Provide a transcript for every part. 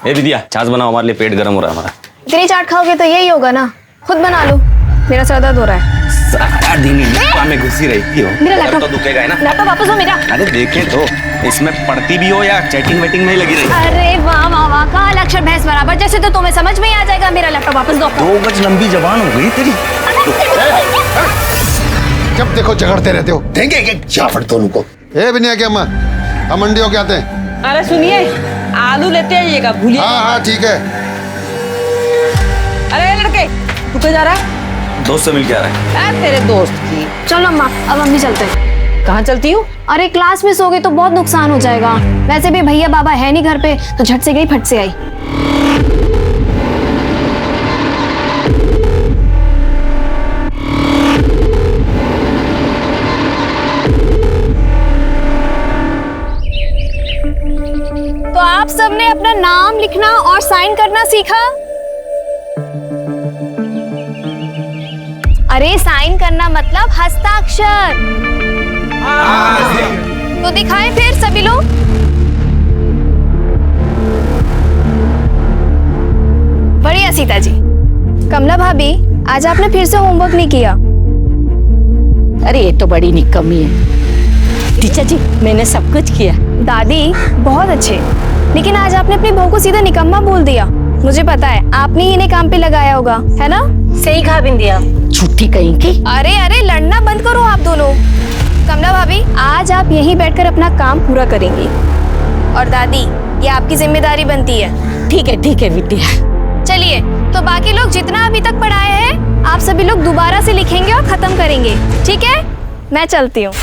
ए विद्या, छाछ बनाओ, हमारे लिए पेट गर्म हो रहा है हमारा। इतनी चाट खाओगे तो यही होगा ना, खुद बना लो, मेरा सर दर्द हो रहा है। सारा दिन इंस्टा में घुसी रहती हो, मेरा लैपटॉप तो दुखेगा है ना। लैपटॉप वापस दो मेरा। अरे देखे तो, इसमें पढ़ती भी हो या चैटिंग वेटिंग में ही लगी रही। अरे वाह वाह वाह, काल अक्षर भैंस बराबर, जैसे तो तुम्हें समझ में ही आ जाएगा। मेरा लैपटॉप वापस दो। 2 गज लंबी जबान हो गई तेरी। जब देखो झगड़ते रहते हो, देंगे क्या फट दोनों को। ए बिनिया के अम्मा, हम मंडी होके आते हैं। अरे सुनिए, आलू लेते आइएगा, भूलिए। हाँ हाँ ठीक है। अरे लड़के, तू कहाँ जा रहा है? दोस्त से मिल के आ रहा है। तेरे दोस्त की। चलो अम्मा, अब हम भी चलते हैं। कहाँ चलती हूँ? अरे क्लास मिस हो गई तो बहुत नुकसान हो जाएगा। वैसे भी भैया बाबा है नहीं घर पे, तो झट से गई फट से आई। तो आप सबने अपना नाम लिखना और साइन करना सीखा? अरे साइन करना मतलब हस्ताक्षर। तो दिखाएं फिर सभी लोग। बढ़िया सीता जी। कमला भाभी, आज आपने फिर से होमवर्क नहीं किया। अरे ये तो बड़ी निकम्मी है। टीचर जी, मैंने सब कुछ किया। दादी बहुत अच्छे, लेकिन आज आपने अपनी बहू को सीधा निकम्मा बोल दिया। मुझे पता है आपने ही इन्हें काम पे लगाया होगा, है ना? सही कहा बिंदिया। छुट्टी कहीं की। अरे अरे, लड़ना बंद करो आप दोनों। कमला भाभी, आज आप यहीं बैठकर अपना काम पूरा करेंगी। और दादी, ये आपकी जिम्मेदारी बनती है। ठीक है विद्या। चलिए, तो बाकी लोग जितना अभी तक पढ़ाए हैं, आप सभी लोग दोबारा से लिखेंगे और खत्म करेंगे, ठीक है? मैं चलती हूँ।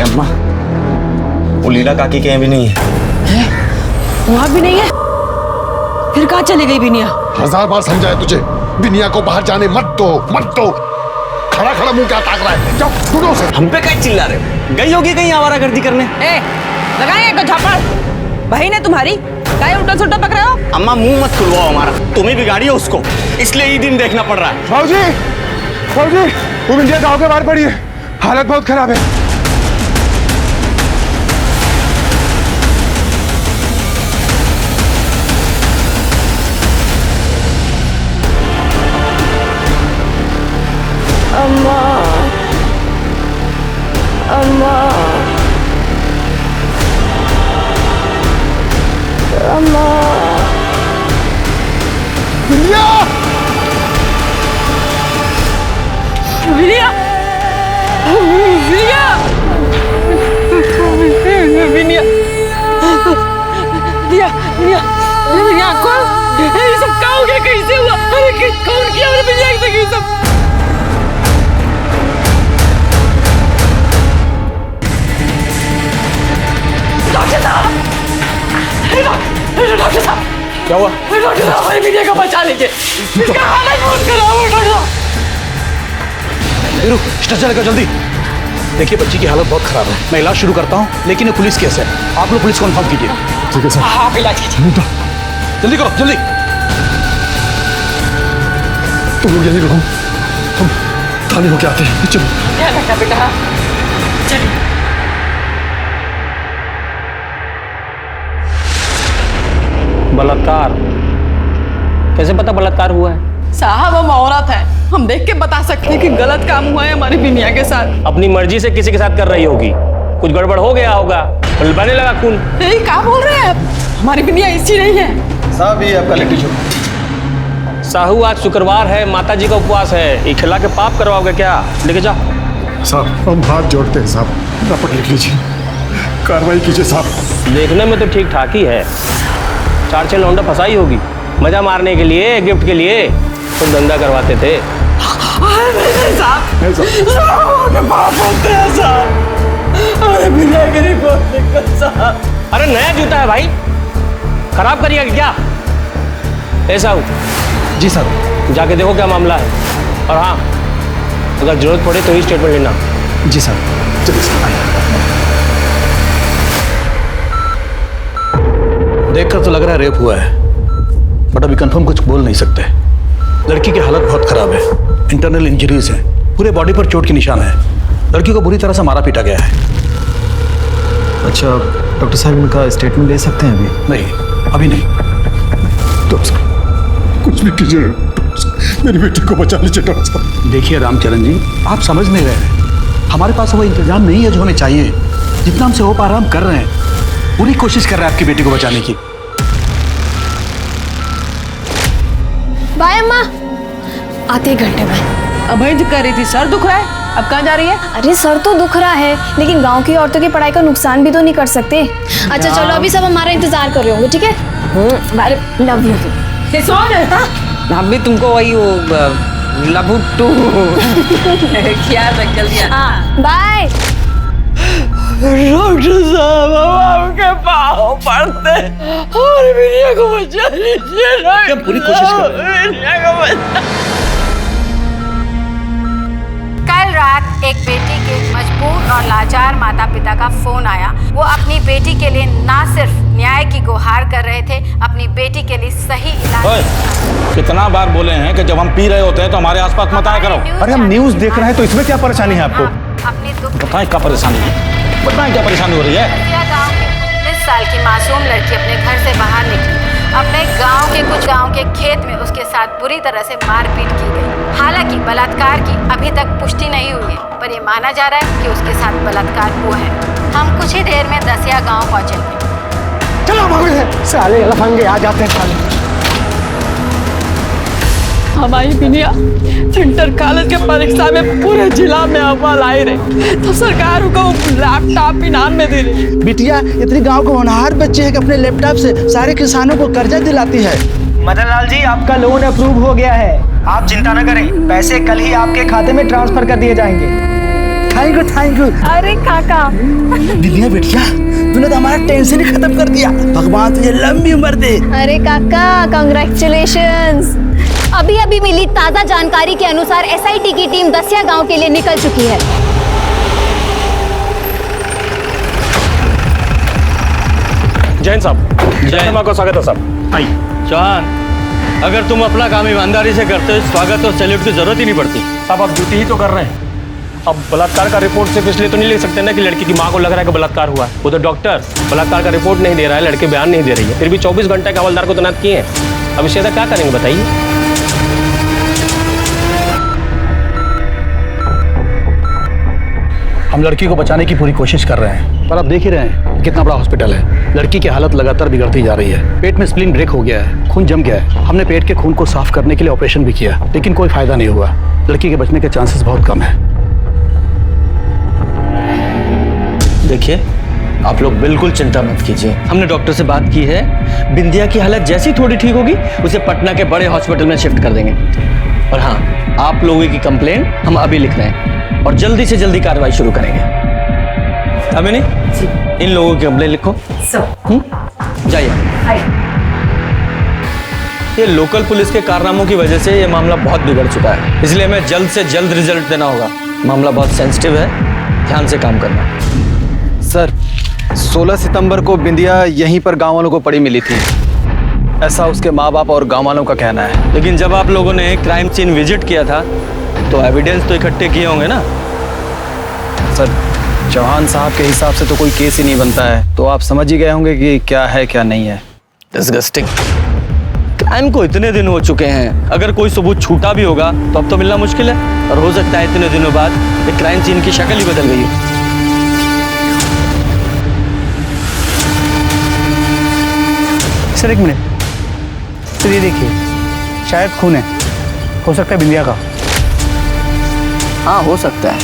अम्मा, वो लीला काकी के यहाँ भी नहीं है। वहाँ भी नहीं है? फिर कहाँ चली गई बिनिया? 1000 बार समझाया तुझे, बिनिया को बाहर जाने मत दो। खड़ा खड़ा मुंह क्या ताक रहा है? जाओ छोड़ो उसे। हम पे क्या चिल्ला रहे हो? गई होगी कहीं आवारागर्दी करने। लगाएंगे को झापड़। भाई ने तुम्हारी काय उल्टा सुल्टा पक रहे हो? अम्मा मुंह मत खुलवाओ हमारा, तुम्हें बिगाड़ी हो उसको, इसलिए ये दिन देखना पड़ रहा है। बाबूजी, वो बिंदिया गाँव के बाहर पड़ी है, हालत बहुत खराब है। अम्मा, अम्मा, अम्मा। बिंदिया! बिनिया! बिनिया! बिनिया! बिनिया खोल! ये सब क्या हो गया? कैसे हुआ? अरे कौन किया मेरे बिनिया के ये सब? डॉक्टर साहब, क्या हुआ? डॉक्टर साहब, हमारी बिटिया को बचा लीजिए। इसका हालत बहुत खराब है डॉक्टर साहब। स्ट्रेचर लेकर जल्दी। देखिए बच्ची की हालत बहुत खराब है, मैं इलाज शुरू करता हूँ, लेकिन ये पुलिस केस है, आप लोग पुलिस को इन्फॉर्म कीजिए। ठीक है सर। आप इलाज कीजिए। जल्दी करो जल्दी। तुम लोग यहीं रहो, हम थाने होके आते हैं। चलो। ध्यान रखना बेटा। चलिए। बलात्कार? कैसे पता बलात्कार हुआ है? साहब, हम औरत हैं, हम देख के बता सकते हैं कि गलत काम हुआ है हमारी बिनिया के साथ। अपनी मर्जी से किसी के साथ कर रही होगी, कुछ गड़बड़ हो गया होगा, बहने लगा खून। नहीं, क्या बोल रहे हैं आप? हमारी बिनिया ऐसी नहीं है। साहब, ये आपका लिट्टी चोखा। साहू, आज शुक्रवार है, माता जी का उपवास है, ये खिला के पाप करवाओगे क्या? लेके जाओ। साहब, हम हाथ जोड़ते हैं साहब, रपट लिख लीजिए, कार्रवाई कीजिए साहब। देखने में तो ठीक ठाक ही है, 4-6 लौंडा फंसाई होगी, मजा मारने के लिए, गिफ्ट के लिए तुम धंधा करवाते थे। अरे नया जूता है भाई, खराब करिएगा क्या? ऐसा हो जी सर। जाके देखो क्या मामला है, और हाँ अगर जरूरत पड़े तो ही स्टेटमेंट लेना। जी सर। चलिए सर, आइए। देखकर तो लग रहा है रेप हुआ है, बट अभी कंफर्म कुछ बोल नहीं सकते। लड़की की हालत बहुत खराब है, इंटरनल इंजरीज है, पूरे बॉडी पर चोट के निशान है। लड़की को बुरी तरह से मारा पीटा गया है। अच्छा डॉक्टर साहब, इनका स्टेटमेंट ले सकते हैं अभी? नहीं, अभी नहीं। डॉक्टर साहब, कुछ भी कीजिए डॉक्टर साहब, मेरी बेटी को बचा लीजिए डॉक्टर साहब। देखिए रामचरण जी, आप समझ नहीं रहे हैं, हमारे पास वो इंतजाम नहीं है जो हमें चाहिए। जितना हमसे हो पा रहा हम कर रहे हैं, पूरी कोशिश कर रहे हैं आपकी बेटी को बचाने की। बाय अम्मा, आधे घंटे में। अभी तो कर रही थी सर दुख रहा है, अब कहाँ जा रही है? अरे सर तो दुख रहा है, लेकिन गांव की औरतों की पढ़ाई का नुकसान भी तो नहीं कर सकते। अच्छा चलो, अभी सब हमारा इंतजार कर रहे होंगे, ठीक है? Love you. हम भी तुमको वही वो लबुट्टू क्या रख दिया। हाँ बाय। डॉक्टर साहब, हम आपके पाँव पड़ते और बिटिया को बचा लीजिए। क्या पूरी कोशिश कर रहे हैं? बिटिया को बचा। कल रात एक बेटी के मजबूर और लाचार माता पिता का फोन आया। वो अपनी बेटी के लिए ना सिर्फ न्याय की गुहार कर रहे थे, अपनी बेटी के लिए सही इलाज। कितना बार बोले हैं कि जब हम पी रहे होते हैं तो हमारे आसपास मत आया करो। अरे हम न्यूज़ देख रहे हैं तो इसमें क्या परेशानी है आपको? अपने दुख बताएं क्या परेशानी है, बताएं क्या परेशानी हो रही है? गाँव की 19 साल की मासूम लड़की अपने घर से बाहर निकली। अपने गांव के कुछ गांव के खेत में उसके साथ बुरी तरह से मारपीट की गई। हालांकि बलात्कार की अभी तक पुष्टि नहीं हुई है, पर यह माना जा रहा है कि उसके साथ बलात्कार हुआ है। हम कुछ ही देर में दसिया गांव पहुंचेंगे। चलो भागो, साले लफंगे आ जाते हैं साले। हमारी बिटिया इंटर कॉलेज के परीक्षा में पूरे जिला में अव्वल आई रही, तो सरकार को लैपटॉप इनाम में दे रही। बिटिया इतनी गांव के होनहार बच्चे हैं कि अपने लैपटॉप से सारे किसानों को कर्जा दिलाती है। मदन लाल जी, आपका लोन अप्रूव हो गया है, आप चिंता न करें, पैसे कल ही आपके खाते में ट्रांसफर कर दिए जाएंगे। Thank you thank you. अरे काका, बिटिया बिटिया तूने तो हमारा टेंशन ही खत्म कर दिया, भगवान तुझे लंबी उम्र दे। अरे काका कांग्रेचुलेशंस। अभी अभी मिली ताज़ा जानकारी के अनुसार एसआईटी की टीम दसिया गांव के लिए निकल चुकी है। जैन साहब, जैन को स्वागत है साहब। आई चौहान, अगर तुम अपना काम ईमानदारी से करते हो, स्वागत और सैल्यूट की जरूरत ही नहीं पड़ती। साहब, आप ड्यूटी ही तो कर रहे हैं। अब बलात्कार का रिपोर्ट सिर्फ इसलिए तो नहीं लिख सकते ना कि लड़की की माँ को लग रहा है कि बलात्कार हुआ है। वो तो डॉक्टर बलात्कार का रिपोर्ट नहीं दे रहा है, लड़के बयान नहीं दे रही है, फिर भी 24 घंटे के हवलदार को तैनात किए हैं। अब इससे क्या करेंगे बताइए? हम लड़की को बचाने की पूरी कोशिश कर रहे हैं, पर आप देख ही रहे हैं कितना बड़ा हॉस्पिटल है। लड़की की हालत लगातार बिगड़ती जा रही है। पेट में स्प्लीन ब्रेक हो गया है, खून जम गया है। हमने पेट के खून को साफ करने के लिए ऑपरेशन भी किया, लेकिन कोई फायदा नहीं हुआ। लड़की के बचने के चांसेस बहुत कम है। देखिए, आप लोग बिल्कुल चिंता मत कीजिए, हमने डॉक्टर से बात की है। बिंदिया की हालत जैसी थोड़ी ठीक होगी, उसे पटना के बड़े हॉस्पिटल में शिफ्ट कर देंगे। और हाँ, आप लोगों की कंप्लेंट हम अभी लिख रहे हैं और जल्दी से जल्दी कार्रवाई शुरू करेंगे। अभी नहीं, इन लोगों की कंप्लेंट लिखो। जाइए। ये लोकल पुलिस के कारनामों की वजह से ये मामला बहुत बिगड़ चुका है, इसलिए हमें जल्द से जल्द रिजल्ट देना होगा। मामला बहुत सेंसिटिव है, ध्यान से काम करना। सर 16 सितंबर को बिंदिया यहीं पर गांव वालों को पड़ी मिली थी, ऐसा उसके माँ बाप और गांव वालों का कहना है। लेकिन जब आप लोगों ने क्राइम सीन विजिट किया था तो एविडेंस तो इकट्ठे किए होंगे ना? सर चौहान साहब के हिसाब से तो कोई केस ही नहीं बनता है, तो आप समझ ही गए होंगे कि क्या है क्या नहीं है। डिस्गस्टिंग। क्राइम को इतने दिन हो चुके हैं, अगर कोई सबूत छूटा भी होगा तो अब तो मिलना मुश्किल है, और हो सकता है इतने दिनों बाद ये क्राइम सीन की शक्ल ही बदल गई हो। सर एक मिनट, तो ये देखिए, शायद खून है, हो सकता है बिंदिया का। हाँ हो सकता है,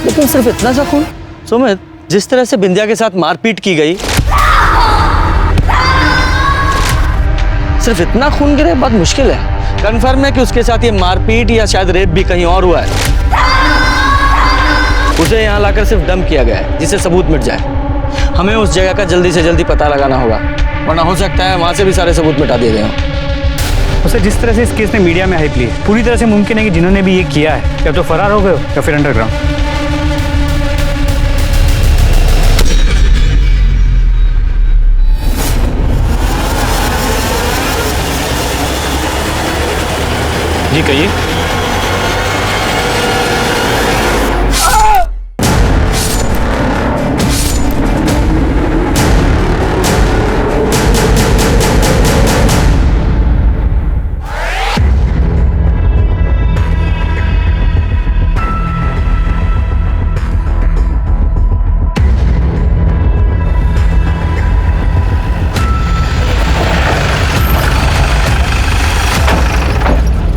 लेकिन सिर्फ इतना सा खून? सुमित, जिस तरह से बिंदिया के साथ मारपीट की गई, सिर्फ इतना खून गिरे बहुत मुश्किल है। कंफर्म है कि उसके साथ ये मारपीट या शायद रेप भी कहीं और हुआ है। उसे यहाँ लाकर सिर्फ डंप किया गया है जिससे सबूत मिट जाए। हमें उस जगह का जल्दी से जल्दी पता लगाना होगा, वरना हो सकता है वहाँ से भी सारे सबूत मिटा दिए गए हों। सर जिस तरह से इस केस ने मीडिया में हाइप ली है, पूरी तरह से मुमकिन है कि जिन्होंने भी ये किया है या तो फरार हो गए हो या फिर अंडरग्राउंड। जी कहिए।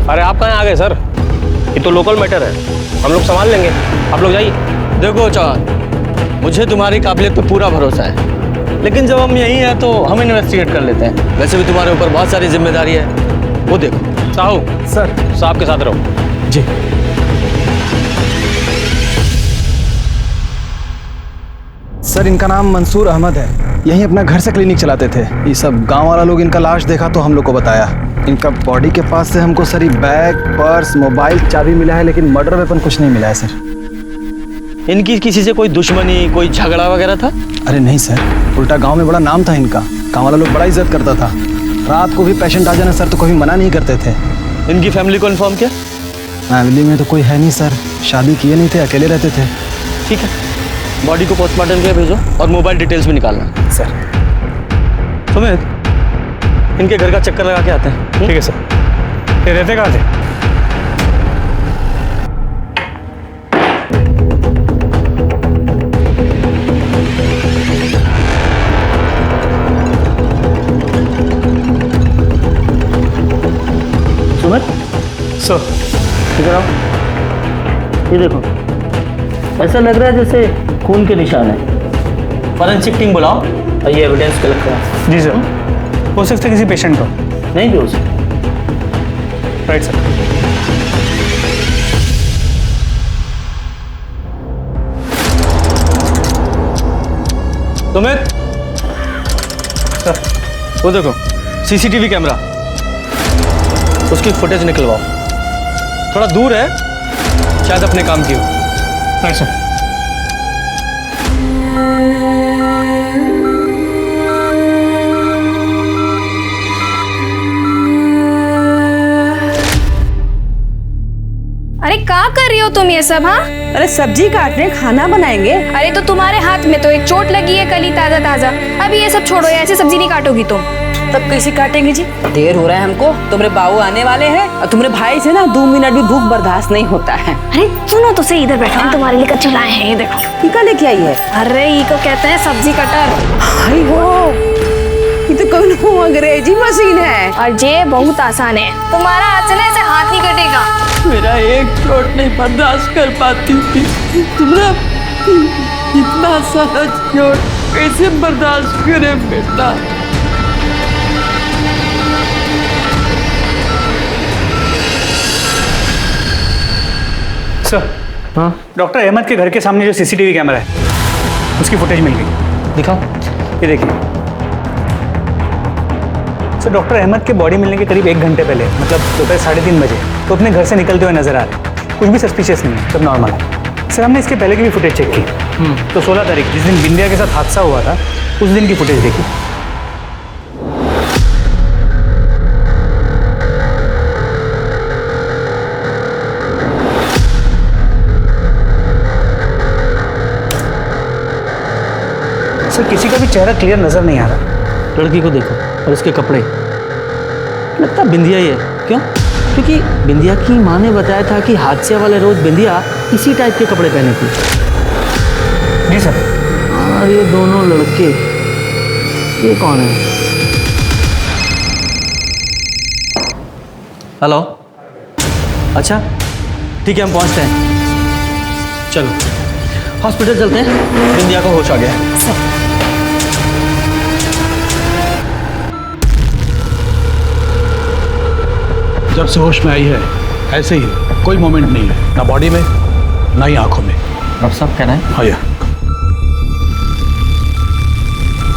अरे आप कहाँ आ गए सर? ये तो लोकल मैटर है, हम लोग संभाल लेंगे, आप लोग जाइए। देखो चौहान, मुझे तुम्हारी काबिलियत पे पूरा भरोसा है, लेकिन जब हम यहीं हैं तो हम इन्वेस्टिगेट कर लेते हैं। वैसे भी तुम्हारे ऊपर बहुत सारी जिम्मेदारी है। वो देखो साहू, सर साहब के साथ रहो। जी सर, इनका नाम मंसूर अहमद है, यहीं अपना घर से क्लिनिक चलाते थे। ये सब गांव वाला लोग इनका लाश देखा तो हम लोग को बताया। इनका बॉडी के पास से हमको सर बैग, पर्स, मोबाइल, चाबी मिला है, लेकिन मर्डर वेपन कुछ नहीं मिला है सर। इनकी किसी से कोई दुश्मनी, कोई झगड़ा वगैरह था? अरे नहीं सर, उल्टा गांव में बड़ा नाम था इनका, गांव वाला लोग बड़ा इज्जत करता था। रात को भी पेशेंट आ जाना सर तो कभी मना नहीं करते थे। इनकी फैमिली को इन्फॉर्म किया? फैमिली में तो कोई है नहीं सर, शादी किए नहीं थे, अकेले रहते थे। ठीक है, बॉडी को पोस्टमार्टम के लिए भेजो और मोबाइल डिटेल्स भी निकालना। सर सुमित, इनके घर का चक्कर लगा के आते हैं। ठीक है सर। ये रहते कहाँ थे? सुमित सर इधर आओ, ये देखो, ऐसा लग रहा है जैसे खून के निशान है। फॉरेंसिक टीम बुलाओ और ये एविडेंस कलेक्ट करो। जी सर। हो सकता है किसी पेशेंट को। नहीं भी हो सकता। Right sir. सुमित सर वो देखो, सीसीटीवी कैमरा, उसकी फुटेज निकलवाओ। थोड़ा दूर है, शायद अपने काम की हो। Right sir. अरे क्या कर रही हो तुम ये सब? हाँ, अरे सब्जी काट रहे हैं, खाना बनाएंगे। अरे तो तुम्हारे हाथ में तो एक चोट लगी है, कल ही ताजा ताजा। अभी ये सब छोड़ो, ऐसे सब्जी नहीं काटोगी तुम। तब कैसे काटेंगे जी? देर हो रहा है हमको, तुम्हारे बाबू आने वाले हैं और तुम्हारे भाई से ना 2 मिनट भी भूख बर्दाश्त नहीं होता है। अरे सुनो तो सही, इधर बैठो, हम तुम्हारे लिए कच्चे लाए हैं, ये देखो। टीका लेके आई है? अरे ये को कहते हैं सब्जी कटर। हाय हो, ये तो कौन अंग्रेजी मशीन है। और ये बहुत आसान है, तुम्हारा अचने से हाथ नहीं कटेगा। मेरा एक चोट नहीं बर्दाश्त कर पाती थी, तुम्हारा इतना सारा चोट कैसे बर्दाश्त करे बेटा? सर हाँ, डॉक्टर अहमद के घर के सामने जो सीसीटीवी कैमरा है उसकी फुटेज मिल गई। दिखाओ। ये देखिए सर, डॉक्टर अहमद के बॉडी मिलने के करीब 1 घंटे पहले, मतलब दोपहर 3:30 बजे तो अपने घर से निकलते हुए नजर आ रहे। कुछ भी सस्पिशियस नहीं है, सब नॉर्मल है। सर हमने इसके पहले की भी फुटेज चेक की, तो 16 तारीख जिस दिन बिंदिया के साथ हादसा हुआ था उस दिन की फुटेज देखी। सर किसी का भी चेहरा क्लियर नजर नहीं आ रहा। लड़की को देखो और इसके कपड़े, लगता बिंदिया ही है। क्यों? क्योंकि बिंदिया की माँ ने बताया था कि हादसे वाले रोज बिंदिया इसी टाइप के कपड़े पहने थी। जी सर। और ये दोनों लड़के, ये कौन है? हेलो, अच्छा ठीक है, हम पहुंचते हैं। चलो हॉस्पिटल चलते हैं, बिंदिया को होश आ गया है। जब से होश में आई है ऐसे ही, कोई मोमेंट नहीं है, ना बॉडी में ना ही आंखों में। अब सब कह रहे हैं हाँ यार।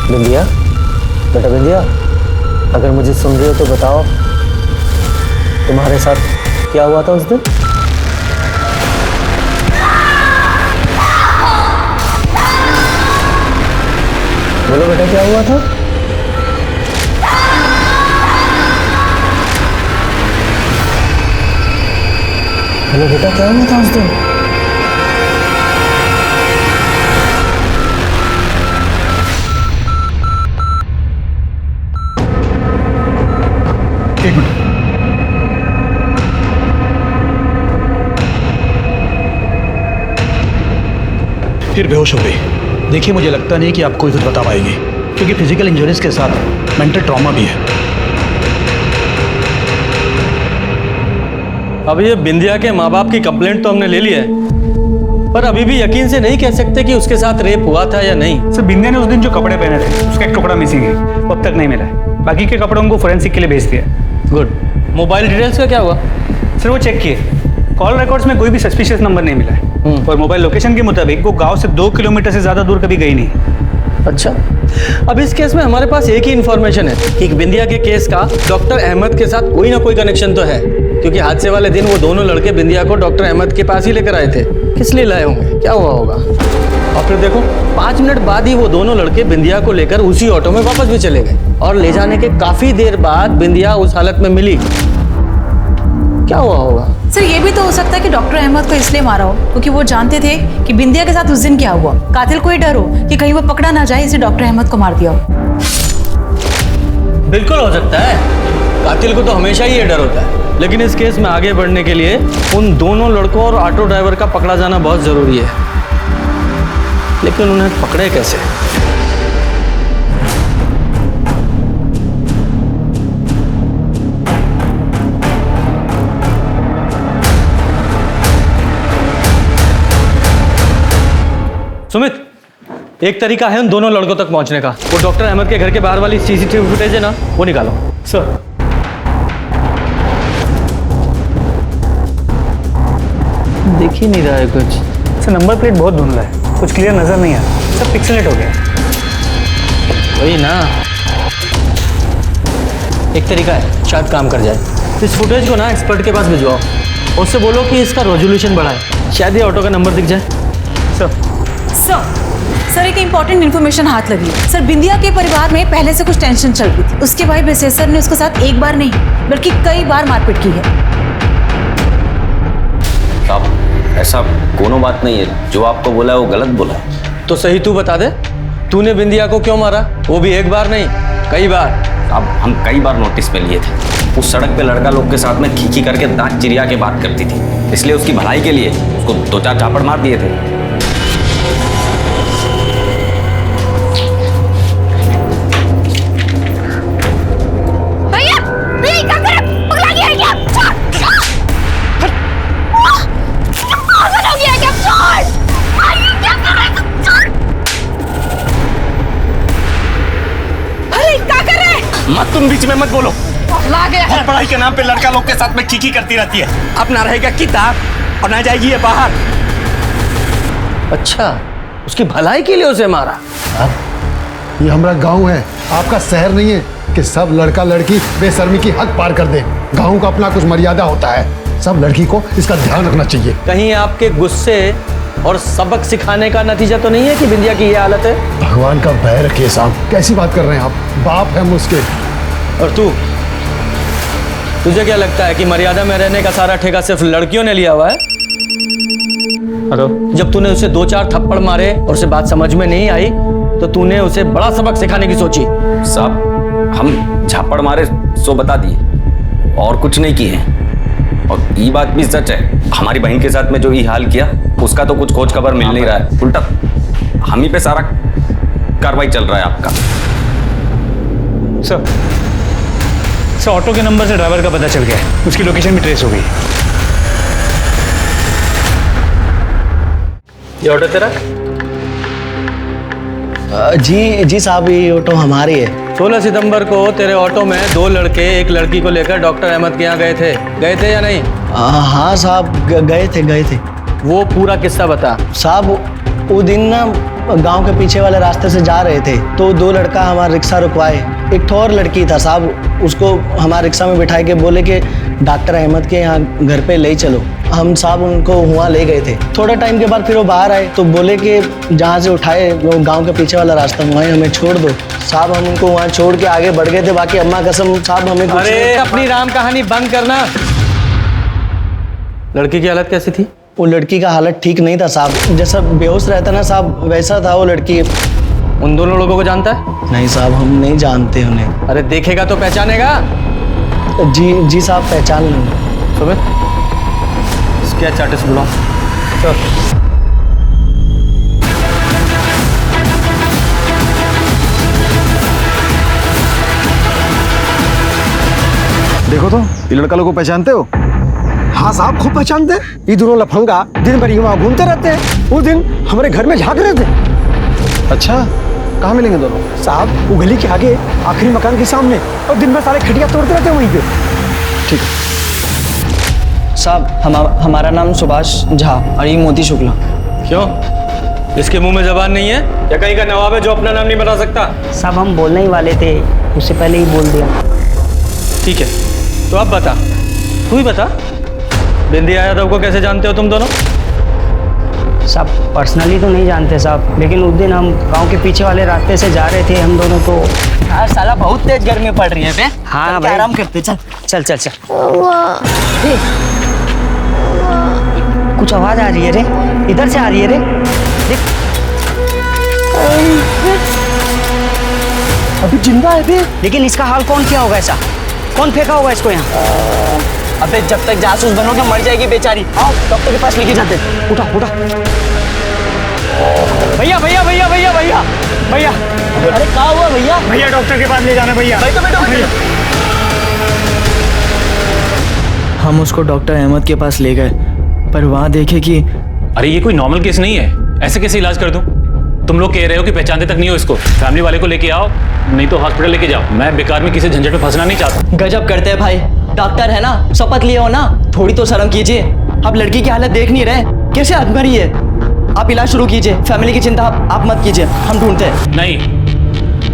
बिंदिया, बेटा बिंदिया, अगर मुझे सुन रहे हो तो बताओ, तुम्हारे साथ क्या हुआ था उस दिन? बोलो बेटा, क्या हुआ था? बोलो बेटा, क्या हुआ था उस दिन? एक मिनट। फिर बेहोश हो गई। देखिए, मुझे लगता नहीं कि आप कोई कुछ बता पाएंगे, क्योंकि फिजिकल इंजरीज के साथ मेंटल ट्रॉमा भी है। अब ये बिंदिया के माँ बाप की कंप्लेंट तो हमने ले ली है, पर अभी भी यकीन से नहीं कह सकते कि उसके साथ रेप हुआ था या नहीं। सर, बिंदिया ने उस दिन जो कपड़े पहने थे उसका एक टुकड़ा मिसिंग है, वो अब तक नहीं मिला है। बाकी के कपड़ों को फोरेंसिक के लिए भेज दिया। गुड। मोबाइल डिटेल्स का क्या हुआ? सर, वो चेक किए, कॉल रिकॉर्ड्स में कोई भी सस्पिशियस नंबर नहीं मिला है, और मोबाइल लोकेशन के मुताबिक वो गांव से 2 किलोमीटर से ज्यादा दूर कभी गई नहीं। अच्छा, अब इस केस में हमारे पास एक ही इन्फॉर्मेशन है कि बिंदिया के केस का डॉक्टर अहमद के साथ कोई ना कोई कनेक्शन तो है, क्योंकि हादसे वाले दिन वो दोनों लड़के बिंदिया को डॉक्टर अहमद के पास ही लेकर आए थे। किस लिए लाए होंगे, क्या हुआ होगा? और फिर देखो, 5 मिनट बाद ही वो दोनों लड़के बिंदिया को लेकर उसी ऑटो में वापस भी चले गए, और ले जाने के काफी देर बाद बिंदिया उस हालत में मिली। क्या हुआ होगा? सर, ये भी तो हो सकता है कि डॉक्टर अहमद को इसलिए मारा हो क्योंकि वो जानते थे कि बिंदिया के साथ उस दिन क्या हुआ। कातिल को ही डर हो कि कहीं वो पकड़ा ना जाए, इसे डॉक्टर अहमद को मार दिया हो। बिल्कुल हो सकता है, कातिल को तो हमेशा ही ये डर होता है, लेकिन इस केस में आगे बढ़ने के लिए उन दोनों लड़कों और ऑटो ड्राइवर का पकड़ा जाना बहुत जरूरी है। लेकिन उन्हें पकड़े कैसे? सुमित, एक तरीका है उन दोनों लड़कों तक पहुंचने का। वो डॉक्टर अहमद के घर के बाहर वाली सीसीटीवी फुटेज है ना, वो निकालो। सर, दिख ही नहीं रहा है कुछ। सर, नंबर प्लेट बहुत धुंधला है, कुछ क्लियर नजर नहीं आ रहा, सब पिक्सेलेट हो गया। वही ना, एक तरीका है, शायद काम कर जाए। इस फुटेज को ना एक्सपर्ट के पास भिजवाओ, उससे बोलो कि इसका रेजोल्यूशन बढ़ाए, शायद ये ऑटो का नंबर दिख जाए। सर, एक इम्पोर्टेंट इन्फॉर्मेशन हाथ लगी। सर, बिंदिया के परिवार में पहले से कुछ टेंशन चल रही थी। उसके भाई बेसेसर ने उसके साथ एक बार नहीं बल्कि कई बार मारपीट की है। साहब, ऐसा कोनो बात नहीं है, जो आपको बोला है वो गलत बोला है। तो सही तू बता दे, तूने बिंदिया को क्यों मारा? वो भी एक बार नहीं, कई बार। अब हम कई बार नोटिस पे लिए थे, उस सड़क पे लड़का लोग के साथ में खींची करके दांत चिरिया के बात करती थी, इसलिए उसकी भलाई के लिए उसको 2-4 चापड़ मार दिए थे। मत, तुम बीच में मत बोलो। और पढ़ाई के नाम पे लड़का लोग के साथ में खीखी करती रहती है। अब ना रहेगा किताब और ना जाएगी ये बाहर। अच्छा, उसकी भलाई के लिए उसे मारा? ये हमारा गांव है, आपका शहर नहीं है कि सब लड़का लड़की बेशर्मी की हद पार कर दे। गांव का अपना कुछ मर्यादा होता है, सब लड़की को इसका ध्यान रखना चाहिए। कहीं आपके गुस्से और सबक सिखाने का नतीजा तो नहीं है कि बिंदिया की ये हालत है? भगवान का भय रखिए साहब, कैसी बात कर रहे हैं आप? बाप है मुझके। और तुझे क्या लगता है कि मर्यादा में रहने का सारा ठेका सिर्फ लड़कियों ने लिया हुआ है? हेलो, जब तूने उसे 2-4 थप्पड़ मारे और उसे बात समझ में नहीं आई तो तूने उसे बड़ा सबक सिखाने की सोची। साहब, हम झापड़ मारे सो बता दिए और कुछ नहीं किए। और ये बात भी सच है, हमारी बहन के साथ में जो ये हाल किया उसका तो कुछ खोज खबर मिल नहीं रहा है, उल्टा हम ही पे सारा कार्रवाई चल रहा है आपका। सर, ऑटो के नंबर से ड्राइवर का पता चल गया है, उसकी लोकेशन भी ट्रेस हो गई। ये ऑटो तेरा? जी साहब, ये ऑटो हमारी है। 16 सितंबर को तेरे ऑटो में 2 लड़के एक लड़की को लेकर डॉक्टर अहमद के यहाँ गए थे या नहीं? हाँ साहब, गए थे। वो पूरा किस्सा बता। साहब, वो दिन ना गांव के पीछे वाले रास्ते से जा रहे थे तो दो लड़का हमारा रिक्शा रुकवाए। एक ठो और लड़की था साहब, उसको हमारे रिक्शा में बिठा के बोले कि डॉक्टर अहमद के यहाँ घर पे ले चलो। हम साहब उनको वहाँ ले गए थे। थोड़ा टाइम के बाद फिर वो बाहर आए तो बोले कि जहाँ से उठाए वो गांव के पीछे वाला रास्ता, वहीं हमें छोड़ दो। साहब हम उनको वहाँ छोड़ के आगे बढ़ गए थे। बाकी अम्मा कसम साहब हमें कुछ अरे अपनी राम कहानी बंद करना। लड़की की हालत कैसी थी? वो लड़की का हालत ठीक नहीं था साहब, जैसा बेहोश रहता ना साहब वैसा था वो लड़की। उन दोनों लोगों को जानता है? नहीं साहब हम नहीं जानते उन्हें। अरे देखेगा तो पहचानेगा? जी साहब पहचान लूँगा। सुमित इसके चार्ट से बुलाओ। देखो तो ये लड़का लोगों को पहचानते हो? हाँ साहब खूब पहचानते हैं। ये दोनों लफंगा दिन भर वहाँ घूमते रहते हैं। उस दिन हमारे घर में झांक रहे थे। अच्छा कहाँ मिलेंगे दोनों? साहब वो गली के आगे आखिरी मकान के सामने, और दिन भर सारे खटिया तोड़ते रहते हैं वहीं पे। ठीक है साहब। हमारा नाम सुभाष झा और ये मोती शुक्ला। क्यों? इसके मुंह में जबान नहीं है या कहीं का नवाब है जो अपना नाम नहीं बता सकता? साहब हम बोलने ही वाले थे, उससे पहले ही बोल दिया। ठीक है तो अब बता, तू ही बता, बिंदिया यादव को कैसे जानते हो तुम दोनों? साहब पर्सनली तो नहीं जानते साहब, लेकिन उस दिन हम गांव के पीछे वाले रास्ते से जा रहे थे हम दोनों को। यार साला बहुत तेज गर्मी पड़ रही है बे। हाँ भाई आराम करते। चल चल चल चल। कुछ आवाज आ रही है रे, इधर से आ रही है रे। देख अभी जिंदा है बे। लेकिन इसका हाल कौन किया होगा? ऐसा कौन फेंका होगा इसको यहाँ? अबे जब तक जासूस बनोगे मर जाएगी बेचारी। आओ डॉक्टर के पास लेके जाते। उठा उठा। भैया भैया भैया भैया भैया भैया। अरे क्या हुआ भैया? भैया डॉक्टर के पास ले जाना भैया। बैठो बैठो भैया। हम उसको डॉक्टर अहमद के पास ले गए पर वहाँ देखे कि अरे ये कोई नॉर्मल केस नहीं है, ऐसे कैसे इलाज कर दूं? तुम लोग कह रहे हो कि पहचानते तक नहीं हो इसको। फैमिली वाले को लेके आओ, नहीं तो हॉस्पिटल लेके जाओ। मैं बेकार में किसी झंझट में फंसना नहीं चाहता। गजब करते हैं भाई, डॉक्टर है ना, शपथ लिए हो ना, थोड़ी तो शर्म कीजिए। आप लड़की की हालत देख नहीं रहे, कैसे आत्महरी है। आप इलाज शुरू कीजिए, फैमिली की चिंता आप मत कीजिए, हम ढूंढते हैं। नहीं,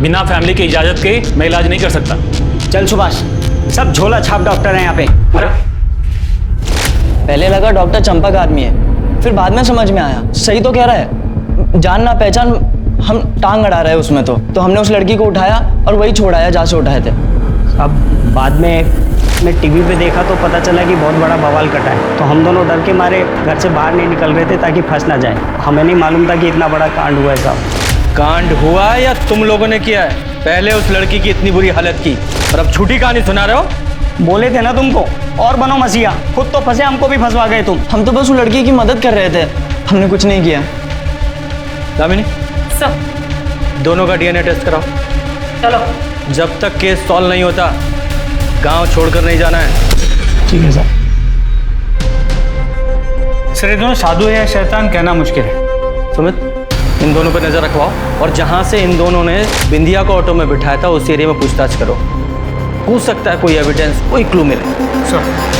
बिना फैमिली की इजाजत के मैं इलाज नहीं कर सकता। चल सुभाष, सब झोला छाप डॉक्टर हैं यहाँ पे। पहले लगा डॉक्टर चंपक आदमी है, फिर बाद में समझ में आया सही तो कह रहा है। जान ना पहचान हम टांग अड़ा रहे उसमें तो हमने उस लड़की को उठाया और वही छोड़ाया जहाँ से उठाए थे। अब बाद में मैं टीवी पे देखा तो पता चला कि बहुत बड़ा बवाल कटा है, तो हम दोनों डर के मारे घर से बाहर नहीं निकल रहे थे ताकि फंस ना जाए। हमें नहीं मालूम था कि इतना बड़ा कांड हुआ है साहब। कांड हुआ या तुम लोगों ने किया है? पहले उस लड़की की इतनी बुरी हालत की और अब झूठी कहानी सुना रहे हो। बोले थे ना तुमको, और बनो मसीहा, खुद तो फंसे हमको भी फंसवा गए तुम। हम तो बस उस लड़की की मदद कर रहे थे, हमने कुछ नहीं किया। दामिनी सब दोनों का डीएनए टेस्ट कराओ। चलो। जब तक केस सॉल्व नहीं होता गांव छोड़कर नहीं जाना है। ठीक है सर। सर ये दोनों साधु है या शैतान कहना मुश्किल है। सुमित इन दोनों पर नजर रखवाओ और जहां से इन दोनों ने बिंदिया को ऑटो में बिठाया था उस एरिया में पूछताछ करो। हो सकता है कोई एविडेंस, कोई क्लू मिले। सर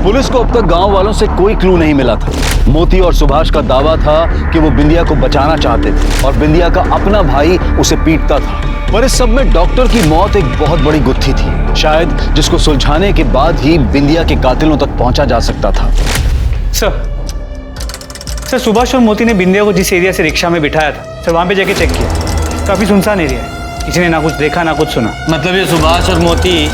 पुलिस को अब तक गांव वालों से कोई क्लू नहीं मिला था। मोती और सुभाष का दावा था कि वो बिंदिया को बचाना चाहते थे और बिंदिया का अपना भाई उसे पीटता था। पर इस सब में डॉक्टर की मौत एक बहुत बड़ी गुत्थी थी, शायद जिसको सुलझाने के बाद ही बिंदिया के कातिलों तक पहुंचा जा सकता था। सर सुभाष और मोती ने बिंदिया को जिस एरिया से रिक्शा में बिठाया था सर, वहां पे जाके चेक किया, काफी सुनसान एरिया है, किसी ने ना कुछ देखा ना कुछ सुना। मतलब ये सुभाष और मोती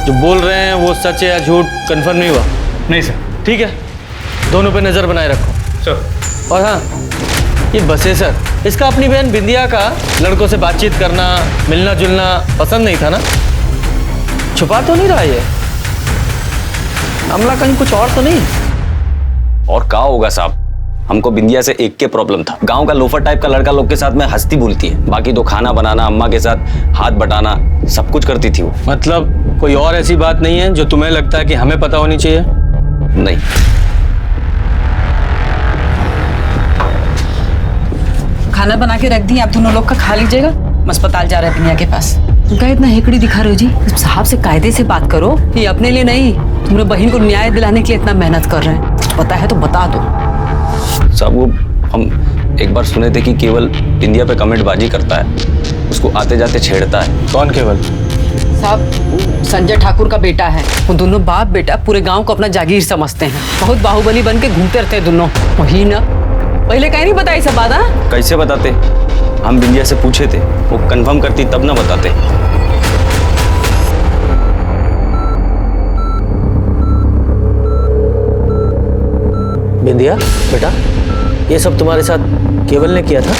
जो बोल रहे हैं वो सच है या झूठ कंफर्म नहीं हुआ? नहीं सर। ठीक है, दोनों पे नजर बनाए रखो सर। और हाँ, ये बसे सर, इसका अपनी बहन बिंदिया का लड़कों से बातचीत करना, मिलना जुलना पसंद नहीं था ना? छुपा तो नहीं रहा ये मामला, कहीं कुछ और तो नहीं? और क्या होगा साहब, हमको बिंदिया से एक के प्रॉब्लम था। गांव का लोफर टाइप का लड़का लोग के साथ में हंसती भूलती है, बाकी तो खाना बनाना, अम्मा के साथ हाथ बटाना सब कुछ करती थी वो। मतलब कोई और ऐसी बात नहीं है जो तुम्हें लगता है कि हमें पता होनी चाहिए? नहीं। खाना बना के रख दी, आप दोनों लोग का खा लीजिएगा। हम अस्पताल जा रहे हैं बिंदिया के पास। क्या इतना हेकड़ी दिखा रहे हो जी? साहब से कायदे से बात करो। ये अपने लिए नहीं, तुम्हारे बहन को न्याय दिलाने के लिए इतना मेहनत कर रहे हैं। कुछ पता है तो बता दो। साहब वो हम एक बार सुने थे कि केवल बिंदिया पे कमेंट बाजी करता है, उसको आते जाते छेड़ता है। कौन केवल? साहब संजय ठाकुर का बेटा है। वो दोनों बाप बेटा पूरे गांव को अपना जागीर समझते हैं। बहुत बाहुबली बन के घूमते रहते हैं दोनों। वही ना, पहले कहीं नहीं बताई सब बात। कैसे बताते? हम बिंदिया से पूछे थे, वो कंफर्म करती तब ना बताते। बिंदिया बेटा, ये सब तुम्हारे साथ केवल ने किया था?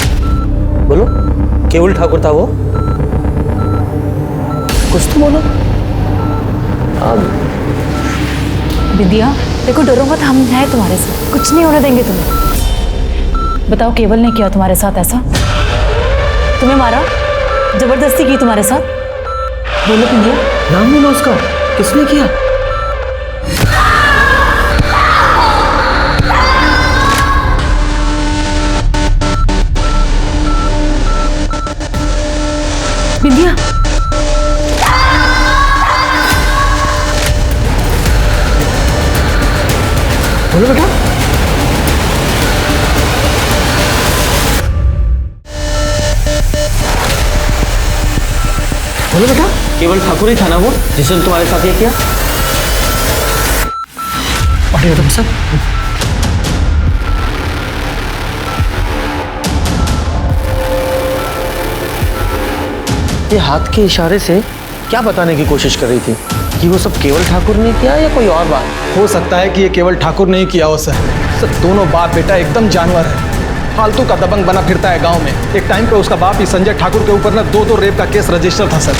बोलो, केवल ठाकुर था वो? कुछ तो बोलो। बिंदिया देखो, डरो मत, हम हैं तुम्हारे साथ, कुछ नहीं होने देंगे तुम्हें। बताओ, केवल ने किया तुम्हारे साथ ऐसा? तुम्हें मारा, जबरदस्ती की तुम्हारे साथ? बोलो बिंदिया। नाम बोलो उसका, किसने किया? बिंदिया बोलो बेटा। बोलो बेटा, केवल ठाकुर ही था ना वो जिसने तुम्हारे साथ ये किया? अरे तुम सब ये हाथ के इशारे से क्या बताने की कोशिश कर रही थी? कि वो सब केवल ठाकुर ने किया या कोई और बात? हो सकता है कि ये केवल ठाकुर ने ही किया हो सर। दोनों बाप बेटा एकदम जानवर है, फालतू का दबंग बना फिरता है गांव में। एक टाइम पे उसका बाप ही संजय ठाकुर के ऊपर ना 2-2 रेप का केस रजिस्टर था सर।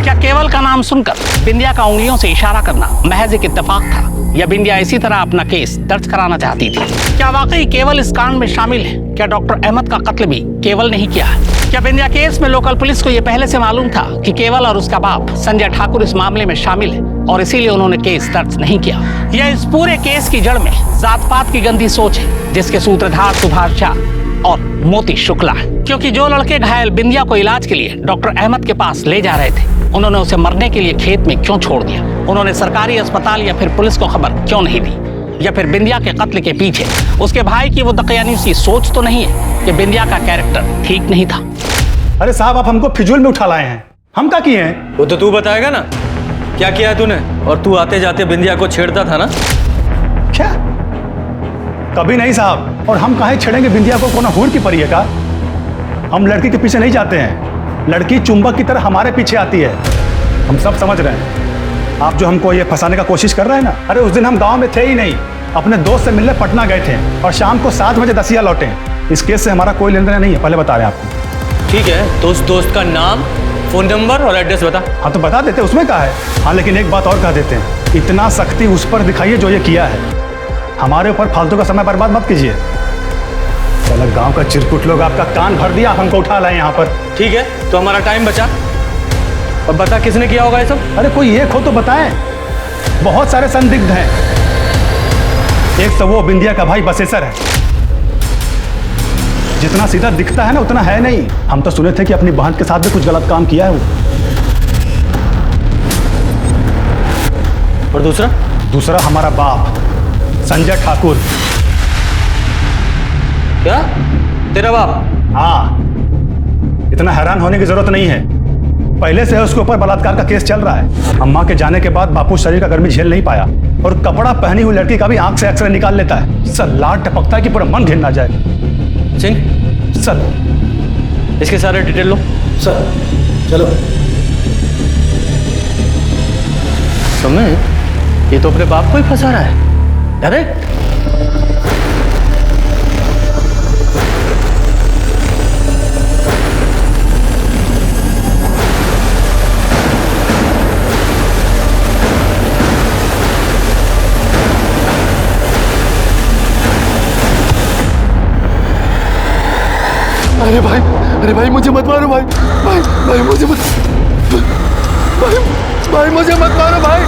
क्या केवल का नाम सुनकर बिंदिया का उंगलियों से इशारा करना महज एक इत्तेफाक था, या बिंदिया इसी तरह अपना केस दर्ज कराना चाहती थी? क्या वाकई केवल इस कांड में शामिल है? क्या डॉक्टर अहमद का कत्ल भी केवल ने ही किया है? क्या बिंदिया केस में लोकल पुलिस को यह पहले से मालूम था कि केवल और उसका बाप संजय ठाकुर इस मामले में शामिल है और इसीलिए उन्होंने केस दर्ज नहीं किया? यह इस पूरे केस की जड़ में जात पात की गंदी सोच है, जिसके सूत्रधार सुभाष झा और मोती शुक्ला है। क्योंकि जो लड़के घायल बिंदिया को इलाज के लिए डॉक्टर अहमद के पास ले जा रहे थे, उन्होंने उसे मरने के लिए खेत में क्यों छोड़ दिया? उन्होंने सरकारी अस्पताल या फिर पुलिस को खबर क्यों नहीं दी? या फिर बिंदिया के कत्ल के पीछे उसके भाई की वो दकियानी सी सोच तो नहीं है कि बिंदिया का कैरेक्टर ठीक नहीं था? अरे साहब, आप हमको फिजूल में उठा लाए हैं। हम क्या किए हैं? वो तो तू बताएगा ना, क्या किया है तूने? और तू आते जाते बिंदिया को छेड़ता था ना? क्या? कभी नहीं साहब। और हम काहे छेड़ेंगे बिंदिया को? कोना हूर की परी है का? हम लड़की के पीछे नहीं जाते हैं, लड़की चुंबक की तरह हमारे पीछे आती है। हम सब समझ रहे हैं। आप जो हमको ये फंसाने का कोशिश कर रहे हैं ना, अरे उस दिन हम गांव में थे ही नहीं, अपने दोस्त से मिलने पटना गए थे और शाम को 7 बजे दसिया लौटे। इस केस से हमारा कोई लेन देन नहीं है, पहले बता रहे हैं आपको। ठीक है, तो उस दोस्त का नाम, फोन नंबर और एड्रेस बता। हाँ तो बता देते, उसमें क्या है। हाँ लेकिन एक बात और कह देते हैं, इतना सख्ती उस पर दिखाइए जो ये किया है। हमारे ऊपर फालतू का समय बर्बाद मत कीजिए। चलो गांव का चिरकुट लोग आपका कान भर दिया, हमको उठा लाए यहाँ पर। ठीक है, तो हमारा टाइम बचा। और बता किसने किया होगा ये सब? अरे कोई एक हो तो बताएं। बहुत सारे संदिग्ध हैं। एक तो वो बिंदिया का भाई बसेसर है, जितना सीधा दिखता है ना उतना है नहीं। हम तो सुने थे कि अपनी बहन के साथ भी कुछ गलत काम किया है वो। और दूसरा हमारा बाप संजय ठाकुर। क्या? तेरा बाप? हाँ, इतना हैरान होने की जरूरत नहीं है। पहले से उसके ऊपर बलात्कार का केस चल रहा है। अम्मा के जाने के बाद बापू शरीर का गर्मी झेल नहीं पाया और कपड़ा पहनी हुई लड़की का भी आंख से एक्सरे निकाल लेता है। सर लाड टपकता है कि पूरा मन घिन ना जाए। सिंह सर, इसके सारे डिटेल लो। सर चलो। समय ये तो अपने बाप को ही फंसा रहा है। डायरेक्ट अरे भाई मुझे मत मारो भाई। भाई मुझे मत, भाई मुझे मत मारो भाई।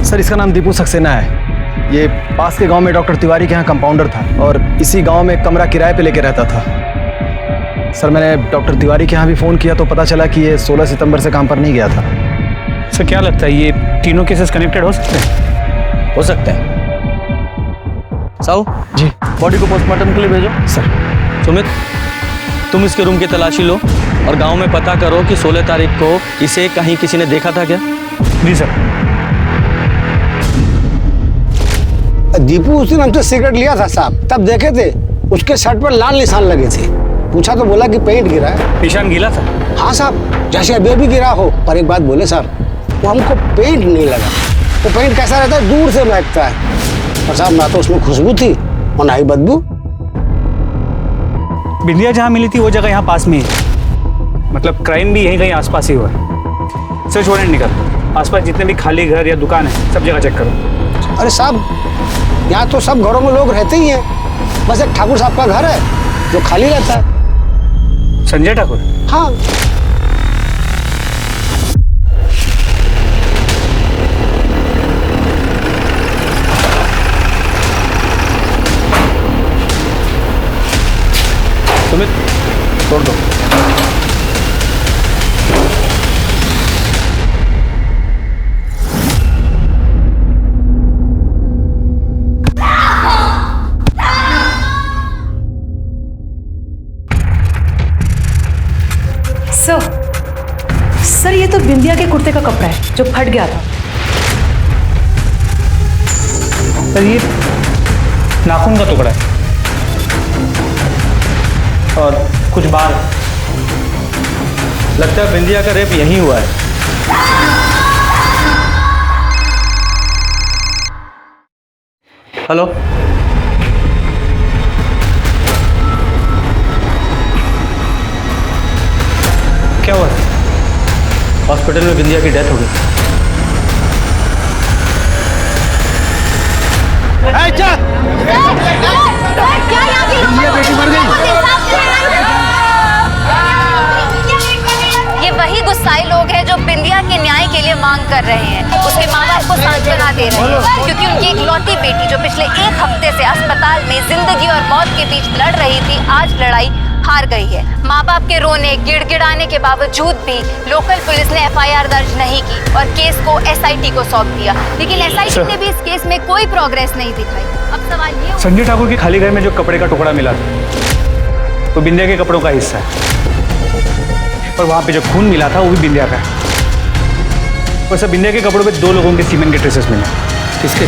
सर इसका नाम दीपू सक्सेना है। ये पास के गांव में डॉक्टर तिवारी के यहाँ कंपाउंडर था और इसी गांव में कमरा किराए पे लेके रहता था। सर मैंने डॉक्टर तिवारी के यहाँ भी फ़ोन किया तो पता चला कि ये 16 सितंबर से काम पर नहीं गया था। सर क्या लगता है ये तीनों केसेस कनेक्टेड हो सकते हैं? हो सकते हैं। साहू जी, बॉडी को पोस्टमार्टम के लिए भेजो। सर। सुमित, तुम इसके रूम की तलाशी लो और गांव में पता करो कि 16 तारीख को इसे कहीं किसी ने देखा था क्या? जी सर। दीपू उस दिन हमसे सिगरेट लिया था साहब, तब देखे थे उसके शर्ट पर लाल निशान लगे थे। पूछा तो बोला कि पेंट गिरा है। निशान गीला था? हाँ साहब, जैसे अभी भी गिरा हो। पर एक बात बोले साहब, वो हमको पेंट नहीं लगा। वो पेंट कैसा रहता है, दूर से महकता है। और साहब ना तो उसमें खुशबू थी और ना ही बदबू। बिंदिया जहाँ मिली थी वो जगह यहाँ पास में ही, मतलब क्राइम भी यहीं कहीं आसपास ही हुआ है। सर्च वारंट निकल, आसपास जितने भी खाली घर या दुकान है सब जगह चेक करो। अरे साहब यहाँ तो सब घरों में लोग रहते ही हैं, बस एक ठाकुर साहब का घर है जो खाली रहता है। संजय ठाकुर? हाँ। सुमित, छोड़ दो। सर ये तो बिंदिया के कुर्ते का कपड़ा है जो फट गया था। सर ये नाखून का टुकड़ा है और कुछ बाल। लगता है बिंदिया का रेप यहीं हुआ है। हेलो, क्या हुआ? हॉस्पिटल में बिंदिया की डेथ हो गई। बिंदिया बेटी मर गई। ये वही गुस्साई लोग हैं जो बिंदिया के न्याय के लिए मांग कर रहे हैं। उसके माँ बाप को सांत्वना दे रहे हैं क्योंकि उनकी इकलौती बेटी जो पिछले 1 हफ्ते से अस्पताल में जिंदगी और मौत के बीच लड़ रही थी, आज लड़ाई हार गई है। माँ बाप के रोने गिड़गिड़ाने के बावजूद भी लोकल पुलिस ने FIR दर्ज नहीं की और केस को SIT को सौंप दिया, लेकिन SIT ने भी इस केस में कोई प्रोग्रेस नहीं दिखाई। अब सवाल ये, संजय ठाकुर के खाली घर में जो कपड़े का टुकड़ा मिला था वो बिंदिया के कपड़ों का हिस्सा है और वहां पे जो खून मिला था वो भी बिंदिया का है। और सब बिंदिया के कपड़ों पे 2 लोगों के सीमेंट के ट्रेसेस मिले। किसके?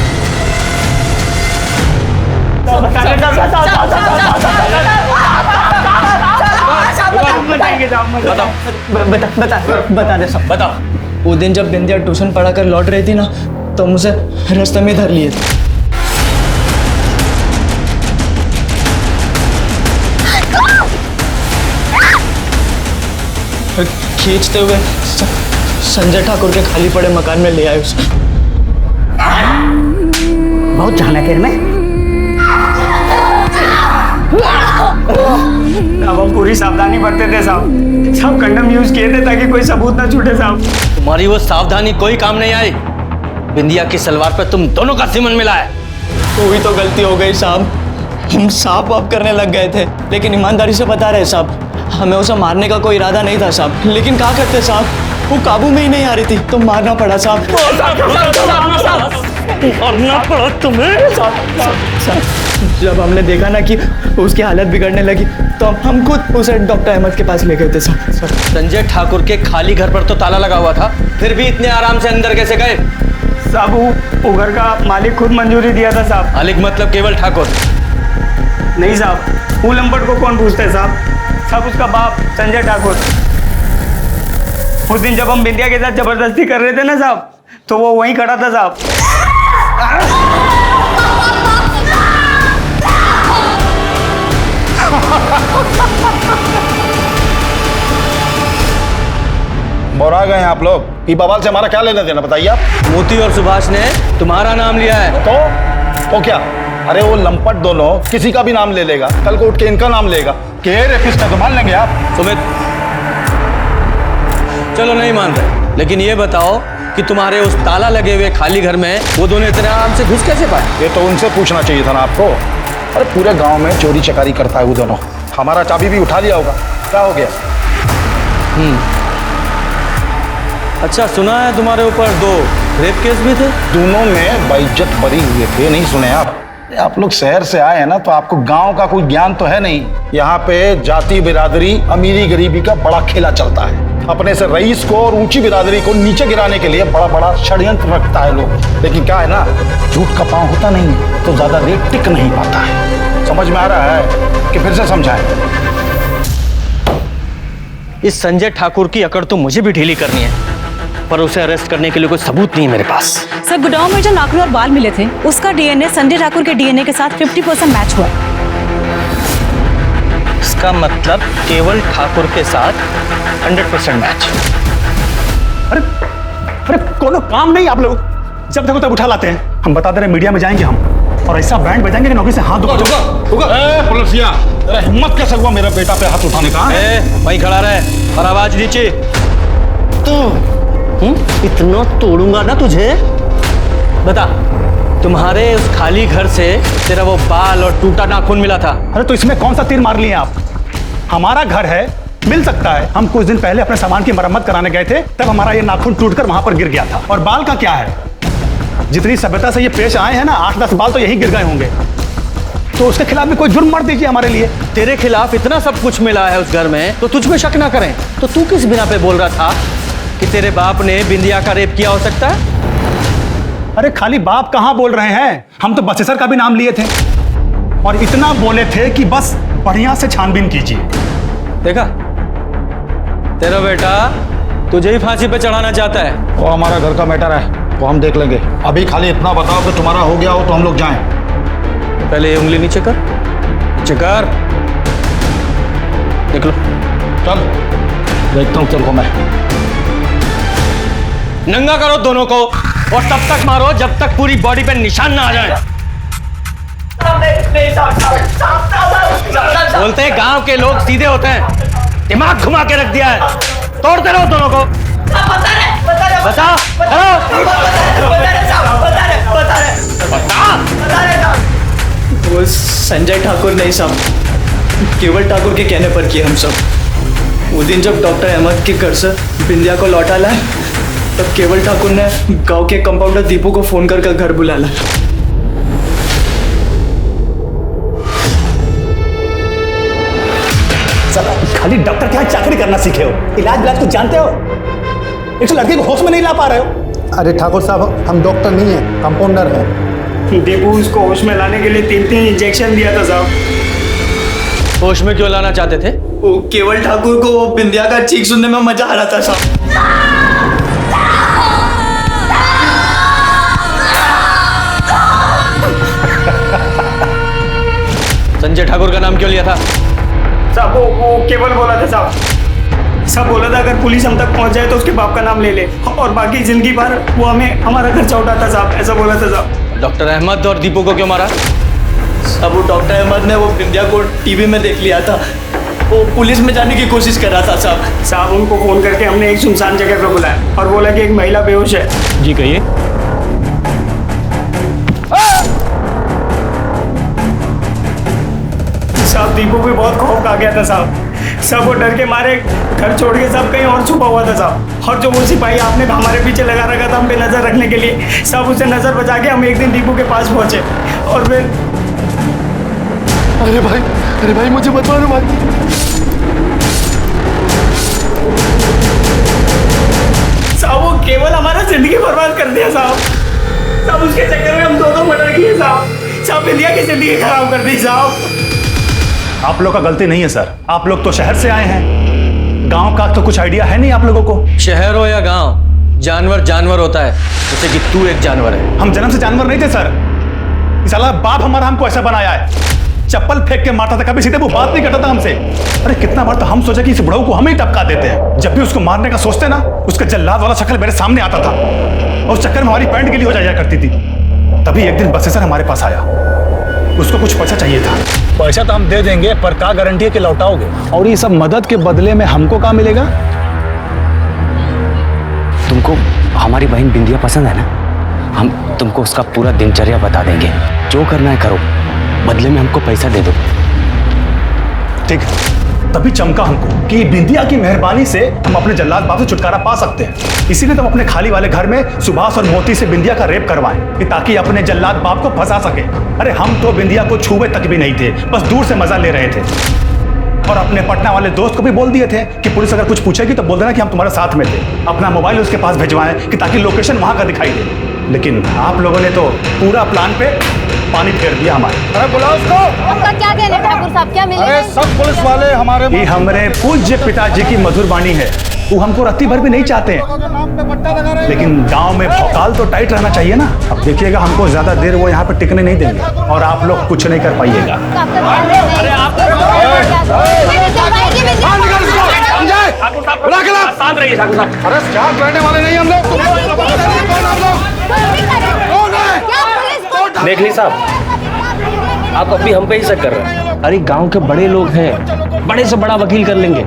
बता दे सब। बताओ। वो दिन जब बिंदिया ट्यूशन पढ़ा कर लौट रही थी ना, तो मुझे रास्ते में धर लिए थे। खींचते हुए संजय ठाकुर के खाली पड़े मकान में ले आए उसे। बहुत चालाक है मैं। अब हम पूरी सावधानी बरते थे साहब। सब कंडम यूज किए थे ताकि कोई सबूत ना छूटे साहब। तुम्हारी वो सावधानी कोई काम नहीं आई। बिंदिया की सलवार पर तुम दोनों का सीमन मिला है। वही तो गलती हो गई साहब। हम साफ वाफ करने लग गए थे, लेकिन ईमानदारी से बता रहे साहब, हमें उसे मारने का कोई इरादा नहीं था साहब। लेकिन क्या करते साहब, वो काबू में ही नहीं आ रही थी तो मारना पड़ा साहब। मारना पड़ा तुम्हें? जब हमने देखा ना कि उसकी हालत बिगड़ने लगी तो हम खुद उसे डॉक्टर अहमद के पास ले गए थे साहब। संजय ठाकुर के खाली घर पर तो ताला लगा हुआ था, फिर भी इतने आराम से अंदर कैसे गए? साहब वो घर का मालिक खुद मंजूरी दिया था साहब। मालिक मतलब केवल ठाकुर? नहीं साहब, वो लंपट को कौन पूछते साहब? सब उसका बाप संजय ठाकुर। उस दिन जब हम बिंदिया के साथ जबरदस्ती कर रहे थे ना साहब, तो वो वहीं खड़ा था साहब। बोरा गए हैं आप लोग। ये बवाल से हमारा क्या लेना देना बताइए आप। मोती और सुभाष ने तुम्हारा नाम लिया है। तो क्या? अरे वो लंपट दोनों किसी का भी नाम ले लेगा, कल को उठ के इनका नाम लेगा कि रेपिस्ट है, तो मान लेंगे आप। सुमित, चलो नहीं मान रहे, लेकिन ये बताओ कि तुम्हारे उस ताला लगे हुए खाली घर में वो दोनों इतने आराम से घुस कैसे पाए? ये तो उनसे पूछना चाहिए था ना आपको। अरे पूरे गांव में चोरी चकारी करता है वो दोनों। हमारा चाबी भी उठा लिया होगा, क्या हो गया? अच्छा, सुना है तुम्हारे ऊपर 2 रेप केस भी थे? दोनों में बेइज्जत बरी हुए थे, नहीं सुने आप लोग शहर से आए हैं ना, तो आपको गांव का कोई ज्ञान तो है नहीं। यहाँ पे जाति बिरादरी, अमीरी गरीबी का बड़ा खेला चलता है। अपने से रईस को और ऊंची बिरादरी को नीचे गिराने के लिए बड़ा बड़ा षड्यंत्र रखता है लोग। लेकिन क्या है ना, झूठ का पांव होता नहीं है तो ज्यादा देर टिक नहीं पाता है। समझ में आ रहा है कि फिर से समझाएं? इस संजय ठाकुर की अकड़ तो मुझे भी ढीली करनी है, पर उसे अरेस्ट करने के लिए कोई सबूत नहीं है मेरे पास। सर, गोडाउन में जो नाखून और बाल मिले थे उसका डीएनए संजय ठाकुर के डीएनए के साथ 50% मैच हुआ। इसका मतलब केवल ठाकुर के साथ 100% मैच। अरे कोनो काम नहीं आप लोग, जब देखो तब उठा लाते हैं। हम बता दे रहे मीडिया में जाएंगे हम, और ऐसा बैंड बजाएंगे कि नौकरी से हाथ धोगा। पुलिसिया, तेरा हिम्मत कैसे हुआ मेरा बेटा पे हाथ उठाने का? वहीं खड़ा रहे और आवाज नीचे। इतना तोड़ूंगा ना तुझे। बता, तुम्हारे उस खाली घर से तेरा वो बाल और टूटा नाखून मिला था। अरे तो इसमें कौन सा तीर मार लिए आप? हमारा घर है, मिल सकता है। हम कुछ दिन पहले अपने सामान की मरम्मत कराने गए थे, तब हमारा ये नाखून टूटकर वहां पर गिर गया था। और बाल का क्या है? जितनी सभ्यता से ये पेश आए हैं ना, 8-10 बाल तो यही गिर गए होंगे। तो उसके खिलाफ भी कोई जुर्म मत दीजिए हमारे लिए। तेरे खिलाफ इतना सब कुछ मिला है उस घर में, तो तुझ पे शक ना करें। तो तू किस बिना पे बोल रहा था कि तेरे बाप ने बिंदिया का रेप किया हो सकता है? अरे खाली बाप कहां बोल रहे हैं, हम तो बसेसर का भी नाम लिए थे और इतना बोले थे कि बस बढ़िया से छानबीन कीजिए। देखा, तेरा बेटा तुझे ही फांसी पे चढ़ाना चाहता है। वो हमारा घर का मैटर है, वो हम देख लेंगे। अभी खाली इतना बताओ कि तुम्हारा हो गया हो तो हम लोग जाएं। पहले ये उंगली नीचे कर, नीचे कर। देख लो, चल देखता हूँ तेरे को मैं। नंगा करो दोनों को और तब तक मारो जब तक पूरी बॉडी पे निशान ना आ जाए। बोलते हैं गांव के लोग सीधे होते हैं, दिमाग घुमा के रख दिया है। तोड़ते रहो दोनों को। बता, वो संजय ठाकुर नहीं साहब, केवल ठाकुर के कहने पर किए हम सब। वो दिन जब डॉक्टर अहमद के घर से बिंदिया को लौटा लाए, तब केवल ठाकुर ने गांव के कंपाउंडर दीपू को फोन कर घर बुला लाया। खाली डॉक्टर के यहाँ चाकरी करना सीखे हो, इलाज तो जानते हो। एक लड़के को होश में नहीं ला पा रहे हो। अरे ठाकुर साहब, हम डॉक्टर नहीं हैं, कंपाउंडर हैं। दीपू उसको होश में लाने के लिए 3 इंजेक्शन दिया था साहब। होश में क्यों लाना चाहते थे? वो केवल ठाकुर को वो बिंदिया का चीख सुनने में मजा आ रहा था साहब। संजय ठाकुर का नाम क्यों लिया था? साहब वो केवल बोला था साहब। सब बोला था अगर पुलिस हम तक पहुंच जाए तो उसके बाप का नाम ले ले, और बाकी जिंदगी भर वो हमें हमारा खर्चा उठाता साहब, ऐसा बोला था साहब। डॉक्टर अहमद और दीपू को क्यों मारा? साहब वो डॉक्टर अहमद ने वो बिंदिया को टीवी में देख लिया था, वो पुलिस में जाने की कोशिश कर रहा था साहब। साहब उनको फोन करके हमने एक सुनसान जगह पे बुलाया और बोला कि एक महिला बेहोश है। जी कहिए। साहब दीपू भी बहुत खौफ आ गया था साहब। सब वो डर के मारे घर छोड़ के सब कहीं और छुपा हुआ था साहब। और जो वो सिपाही आपने हमारे पीछे लगा रखा था हम पे नजर रखने के लिए, सब उसे नजर बचा के हम एक दिन दीपू के पास पहुंचे और फिर। अरे भाई मुझे मत मारो भाई। साहब वो केवल हमारा जिंदगी बर्बाद कर दिया साहब। साहब उसके चक्कर में हम 2 मर्डर किए साहब। साहब इंडिया की जिंदगी खराब कर दी साहब। आप लोग का गलती नहीं है सर, आप लोग तो शहर से आए हैं, गांव का तो कुछ आइडिया है नहीं आप लोगों को। शहर हो या गांव, जानवर जानवर होता है, जैसे कि तू एक जानवर है। हम जन्म से जानवर नहीं थे सर, साला बाप हमारा हमको ऐसा बनाया है। चप्पल फेंक के मारता था, कभी सीधे वो बात नहीं करता था हमसे। अरे कितना बार तो हम सोचे कि इस बुढ़ऊ को हम ही टपका देते हैं। जब भी उसको मारने का सोचते ना, उसका जल्लाद वाला शक्ल मेरे सामने आता था और उस चक्कर में हमारी पैंट गिली हो जाया करती थी। तभी एक दिन बसेसर हमारे पास आया, उसको कुछ पैसा चाहिए था। पैसा तो हम दे देंगे, पर क्या गारंटी है कि लौटाओगे? और ये सब मदद के बदले में हमको क्या मिलेगा? तुमको हमारी बहन बिंदिया पसंद है ना, हम तुमको उसका पूरा दिनचर्या बता देंगे। जो करना है करो, बदले में हमको पैसा दे दो। ठीक है। तभी चमका हमको कि बिंदिया की मेहरबानी से हम अपने जल्लाद बाप से छुटकारा पा सकते हैं। इसीलिए तुम अपने खाली वाले घर में सुभाष और मोती से बिंदिया का रेप करवाएं कि ताकि अपने जल्लाद बाप को फंसा सके। अरे हम तो बिंदिया को छुए तक भी नहीं थे, बस दूर से मजा ले रहे थे। और अपने पटना वाले दोस्त को भी बोल दिए थे कि पुलिस अगर कुछ पूछेगी तो बोल देना कि हम तुम्हारे साथ में थे। अपना मोबाइल उसके पास भिजवाएं कि ताकि लोकेशन वहां का दिखाई दे। लेकिन आप लोगों ने तो पूरा प्लान पे पानी फेर दिया हमारे। अरे बुलाओ उसको। आपका क्या कहना है ठाकुर साहब, क्या मिलेगा? अरे सब पुलिस वाले हमारे ये हमारे पूज्य पिताजी की मधुर वाणी है। वो हमको रत्ती भर भी नहीं चाहते हैं, लेकिन गांव में भौकाल तो टाइट रहना चाहिए ना। अब देखिएगा, हमको ज्यादा देर वो यहाँ पे टिकने नहीं देंगे और आप लोग कुछ नहीं कर पाइएगा। शांत रहिए ठाकुर साहब। अरे शांत रहने वाले नहीं हम लोग। देख ली साहब, आप अभी हम पे ही शक कर रहे हैं। अरे गांव के बड़े लोग हैं, बड़े से बड़ा वकील कर लेंगे,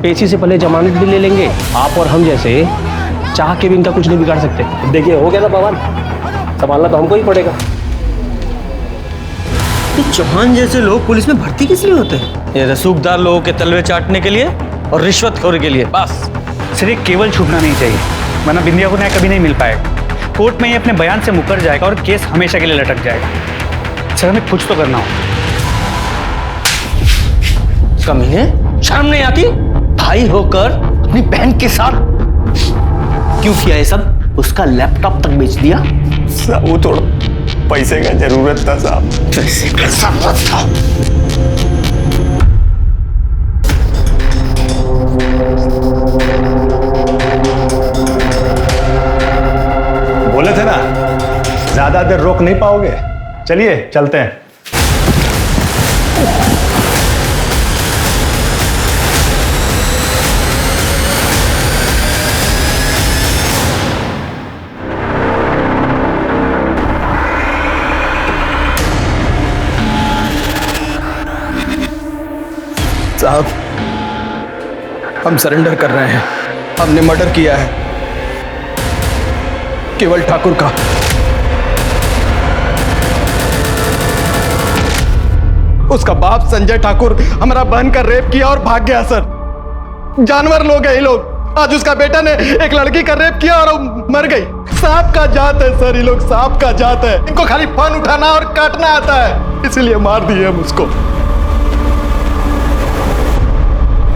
पेशी से पहले जमानत भी ले लेंगे। आप और हम जैसे चाह के भी इनका कुछ नहीं बिगाड़ सकते। देखिए हो गया था बवाल, संभालना तो हमको ही पड़ेगा। तो चौहान जैसे लोग पुलिस में भर्ती किस लिए होते हैं? ये रसूखदार लोगों के तलवे चाटने के लिए और रिश्वतखोरी के लिए, बस। सिर्फ केवल छूटना नहीं चाहिए, वरना बिंदिया को न्याय कभी नहीं मिल पाएगा। कोर्ट में ये अपने बयान से मुकर जाएगा और केस हमेशा के लिए लटक जाएगा। सर हमें कुछ तो करना होगा। कमीने, शर्म नहीं आती? भाई होकर अपनी बहन के साथ क्यों किया ये सब? उसका लैपटॉप तक बेच दिया। वो थोड़ा पैसे का जरूरत था साहब। पैसे का जरूरत था। बोले थे ना, ज्यादा देर रोक नहीं पाओगे। चलिए चलते हैं। साहब, हम सरेंडर कर रहे हैं। हमने मर्डर किया है केवल ठाकुर का। उसका बाप संजय ठाकुर हमारा बहन का रेप किया और भाग गया सर। जानवर लोग हैं ये लोग। आज उसका बेटा ने एक लड़की का रेप किया और मर गई। सांप का जात है सर, ये लोग सांप का जात है। इनको खाली फन उठाना और काटना आता है, इसीलिए मार दिए हम उसको।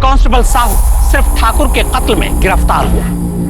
कांस्टेबल साहू सिर्फ ठाकुर के कत्ल में गिरफ्तार हुआ।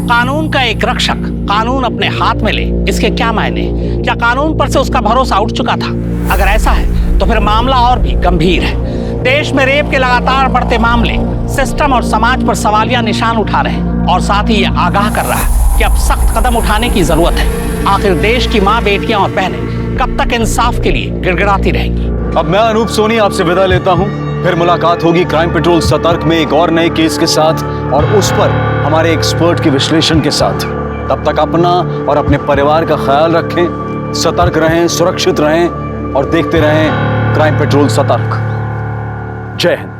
कानून का एक रक्षक कानून अपने हाथ में ले, इसके क्या मायने? क्या कानून पर से उसका भरोसा उठ चुका था? अगर ऐसा है तो फिर मामला और भी गंभीर है। देश में रेप के लगातार बढ़ते मामले सिस्टम और समाज पर सवालिया निशान उठा रहे हैं और साथ ही ये आगाह कर रहा है कि अब सख्त कदम उठाने की जरूरत है। आखिर देश की माँ, बेटियां और बहनें कब तक इंसाफ के लिए गिड़गिड़ाती रहेंगी? अब मैं अनूप सोनी आपसे विदा लेता हूं। फिर मुलाकात होगी क्राइम पेट्रोल सतर्क में एक और नए केस के साथ और उस पर हमारे एक्सपर्ट के विश्लेषण के साथ। तब तक अपना और अपने परिवार का ख्याल रखें, सतर्क रहें, सुरक्षित रहें और देखते रहें क्राइम पेट्रोल सतर्क। जय हिंद।